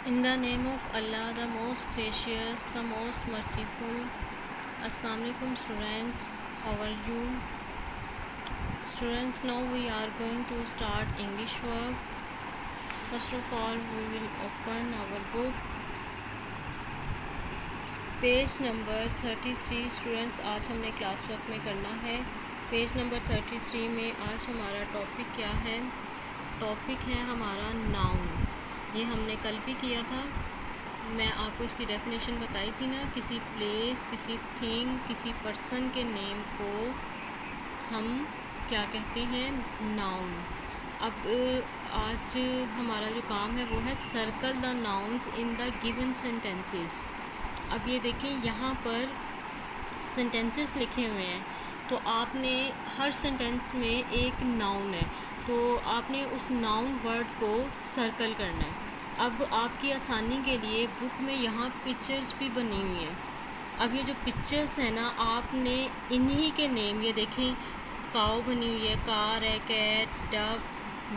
In the name of Allah, the most gracious, the most merciful. Assalamu alaikum students, how are you? Students, now we are going to start English work. First of all, we will open our book. Page number 33 students, आज हमने class work में करना है। Page number 33 में आज हमारा topic क्या है? टॉपिक है हमारा नाउन। ये हमने कल भी किया था। मैं आपको इसकी डेफिनेशन बताई थी ना, किसी प्लेस, किसी थिंग, किसी पर्सन के नेम को हम क्या कहते हैं? नाउन। अब आज हमारा जो काम है वो है circle the nouns in the given sentences. अब ये देखें, यहाँ पर सेंटेंसेस लिखे हुए हैं, तो आपने हर सेंटेंस में एक नाउन है, तो आपने उस नाउन वर्ड को सर्कल करना है। अब आपकी आसानी के लिए बुक में यहाँ पिक्चर्स भी बनी हुई हैं। अब ये जो पिक्चर्स हैं ना, आपने इन्हीं के नेम, ये देखें, काऊ बनी हुई है, कार है, कैट, डक,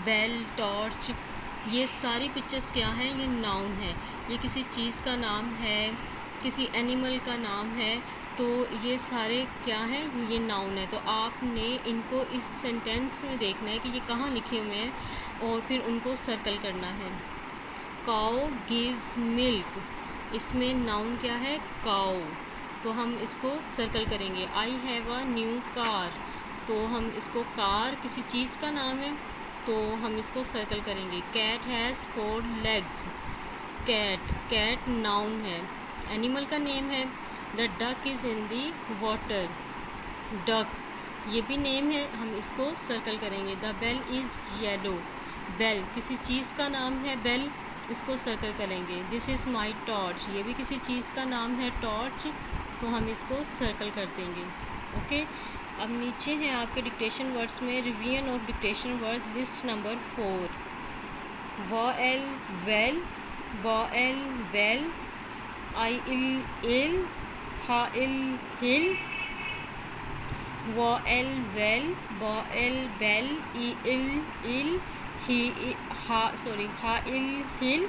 बेल, टॉर्च, ये सारी पिक्चर्स क्या हैं? ये नाउन है। ये किसी चीज़ का नाम है, किसी एनिमल का नाम है, तो ये सारे क्या हैं? ये नाउन है। तो आपने इनको इस सेंटेंस में देखना है कि ये कहाँ लिखे हुए हैं और फिर उनको सर्कल करना है। काऊ गिव्स मिल्क, इसमें नाउन क्या है? काऊ, तो हम इसको सर्कल करेंगे। I have a new car, तो हम इसको, कार किसी चीज़ का नाम है, तो हम इसको सर्कल करेंगे। Cat has 4 legs, cat, cat noun है, एनिमल का नेम है। The duck is in the water, duck, ये भी नेम है, हम इसको सर्कल करेंगे। The bell is yellow, bell किसी चीज़ का नाम है, बेल, इसको सर्कल करेंगे। दिस इज़ माई टॉर्च, ये भी किसी चीज़ का नाम है, टॉर्च, तो हम इसको सर्कल कर देंगे। ओके, अब नीचे है आपके डिक्टेशन वर्ड्स में revision of dictation words, list number 4। वॉएल वेल, बॉएल बेल, आई इल, हा इल हिल, वॉएल वेल, बॉएल बेल, ई इल, ही हा इल हिल।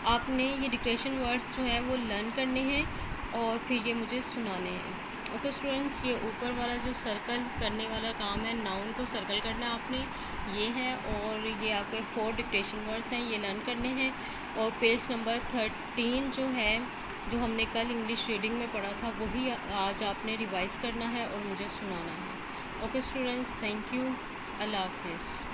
आपने ये डिक्टेशन वर्ड्स जो हैं वो लर्न करने हैं और फिर ये मुझे सुनाने हैं। ओके स्टूडेंट्स, ये ऊपर वाला जो सर्कल करने वाला काम है, नाउन को सर्कल करना आपने, ये है, और ये आपके 4 डिक्टेशन वर्ड्स हैं, ये लर्न करने हैं। और पेज नंबर 13 जो है, जो हमने कल इंग्लिश रीडिंग में पढ़ा था, वही आज आपने रिवाइज़ करना है और मुझे सुनाना है। ओके स्टूडेंट्स, थैंक यू, अल्लाह हाफिज़।